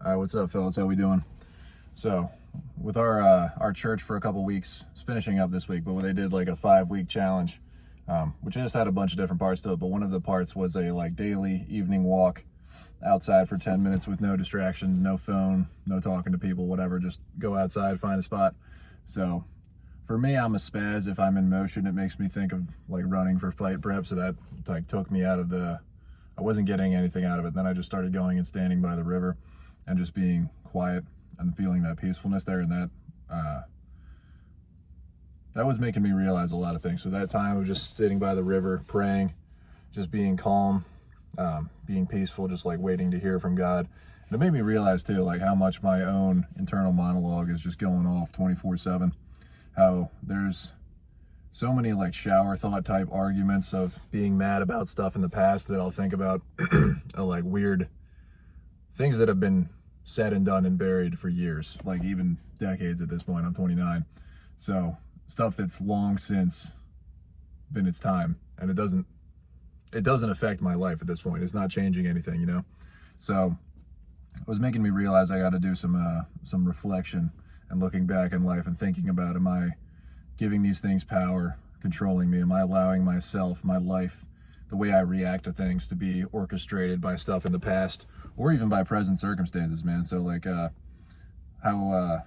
All right, what's up, fellas? How we doing? So, with our church for a couple weeks, it's finishing up this week, but they did like a 5-week challenge, which just had a bunch of different parts to it. But one of the parts was a like daily evening walk outside for 10 minutes with no distractions, no phone, no talking to people, whatever. Just go outside, find a spot. So, for me, I'm a spaz. If I'm in motion, it makes me think of like running for flight prep. So that like took me out of I wasn't getting anything out of it. Then I just started going and standing by the river and just being quiet and feeling that peacefulness there. And that was making me realize a lot of things. So that time of just sitting by the river, praying, just being calm, being peaceful, just like waiting to hear from God. And it made me realize too, like how much my own internal monologue is just going off 24/7. How there's so many like shower thought type arguments of being mad about stuff in the past that I'll think about like weird things that have been said and done and buried for years, like even decades at this point. I'm 29. So stuff that's long since been its time, and it doesn't affect my life at this point. It's not changing anything, you know? So it was making me realize I got to do some reflection and looking back in life and thinking about, am I giving these things power, controlling me? Am I allowing myself, my life, the way I react to things to be orchestrated by stuff in the past or even by present circumstances, man? So like how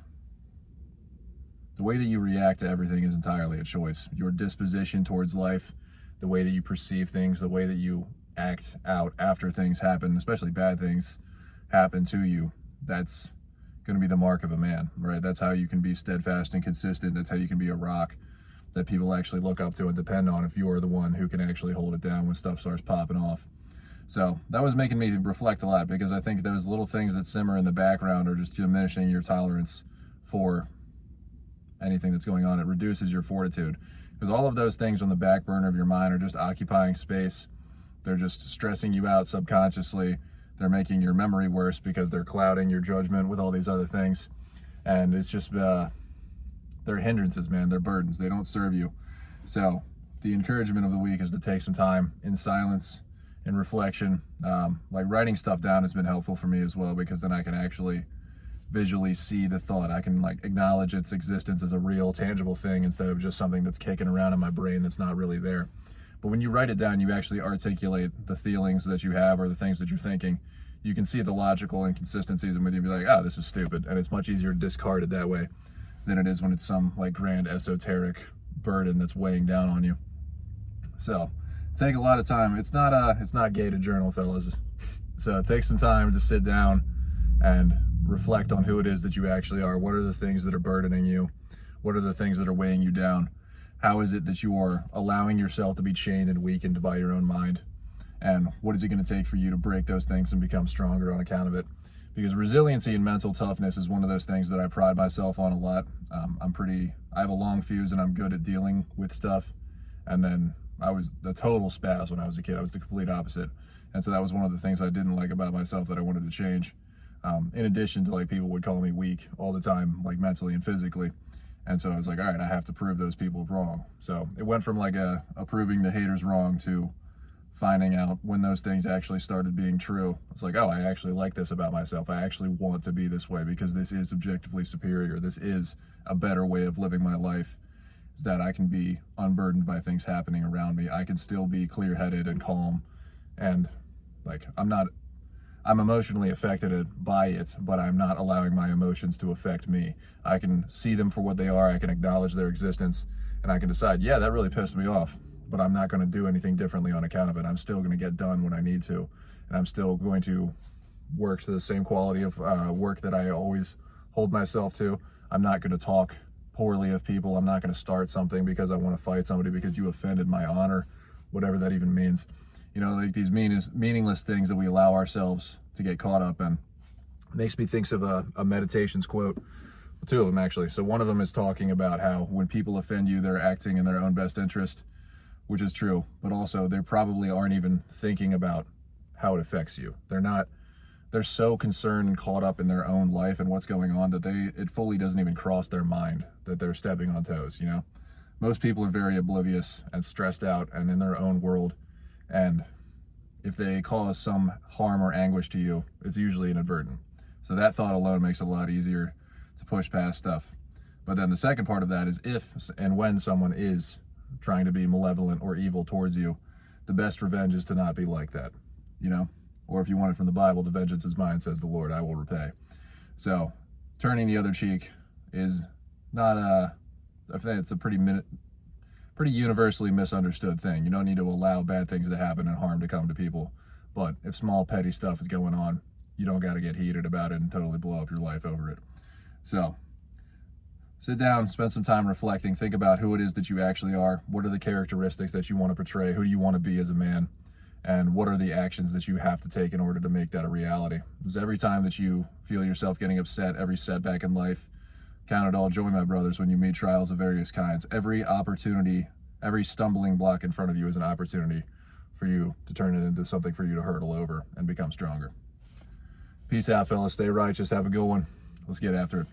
the way that you react to everything is entirely a choice. Your disposition towards life, the way that you perceive things, the way that you act out after things happen, especially bad things happen to you, that's going to be the mark of a man, right? That's how you can be steadfast and consistent. That's how you can be a rock that people actually look up to and depend on if you're the one who can actually hold it down when stuff starts popping off. So that was making me reflect a lot, because I think those little things that simmer in the background are just diminishing your tolerance for anything that's going on. It reduces your fortitude, because all of those things on the back burner of your mind are just occupying space. They're just stressing you out subconsciously. They're making your memory worse because they're clouding your judgment with all these other things. And it's just, they're hindrances, man. They're burdens. They don't serve you. So the encouragement of the week is to take some time in silence, in reflection. Like writing stuff down has been helpful for me as well, because then I can actually visually see the thought. I can like acknowledge its existence as a real, tangible thing instead of just something that's kicking around in my brain that's not really there. But when you write it down, you actually articulate the feelings that you have or the things that you're thinking. You can see the logical inconsistencies, and with you be like, oh, this is stupid. And it's much easier to discard it that way than it is when it's some like grand esoteric burden that's weighing down on you. So take a lot of time. It's not gay to journal, fellas. So take some time to sit down and reflect on who it is that you actually are. What are the things that are burdening you? What are the things that are weighing you down? How is it that you are allowing yourself to be chained and weakened by your own mind? And what is it going to take for you to break those things and become stronger on account of it? Because resiliency and mental toughness is one of those things that I pride myself on a lot. I have a long fuse and I'm good at dealing with stuff. And then I was the total spaz when I was a kid. I was the complete opposite. And so that was one of the things I didn't like about myself that I wanted to change. In addition to like people would call me weak all the time, like mentally and physically. And so I was like, all right, I have to prove those people wrong. So it went from like a proving the haters wrong to finding out when those things actually started being true. It's like, oh, I actually like this about myself. I actually want to be this way because this is objectively superior. This is a better way of living my life, is that I can be unburdened by things happening around me. I can still be clear-headed and calm. And like, I'm emotionally affected by it, but I'm not allowing my emotions to affect me. I can see them for what they are. I can acknowledge their existence, and I can decide, yeah, that really pissed me off, but I'm not going to do anything differently on account of it. I'm still going to get done what I need to, and I'm still going to work to the same quality of work that I always hold myself to. I'm not going to talk poorly of people. I'm not going to start something because I want to fight somebody because you offended my honor, whatever that even means. You know, like these meaningless things that we allow ourselves to get caught up in. It makes me think of a Meditations quote, two of them actually. So one of them is talking about how when people offend you, they're acting in their own best interest, which is true, but also they probably aren't even thinking about how it affects you. They're so concerned and caught up in their own life and what's going on that it fully doesn't even cross their mind that they're stepping on toes, you know? Most people are very oblivious and stressed out and in their own world. And if they cause some harm or anguish to you, it's usually inadvertent. So that thought alone makes it a lot easier to push past stuff. But then the second part of that is if and when someone is trying to be malevolent or evil towards you, the best revenge is to not be like that, you know? Or if you want it from the Bible, the vengeance is mine, says the Lord, I will repay. So turning the other cheek is not I think it's a pretty universally misunderstood thing. You don't need to allow bad things to happen and harm to come to people. But if small petty stuff is going on, you don't got to get heated about it and totally blow up your life over it. So sit down, spend some time reflecting, think about who it is that you actually are. What are the characteristics that you want to portray? Who do you want to be as a man? And what are the actions that you have to take in order to make that a reality? Because every time that you feel yourself getting upset, every setback in life, count it all joy, my brothers, when you meet trials of various kinds. Every opportunity, every stumbling block in front of you is an opportunity for you to turn it into something for you to hurdle over and become stronger. Peace out, fellas. Stay righteous. Have a good one. Let's get after it.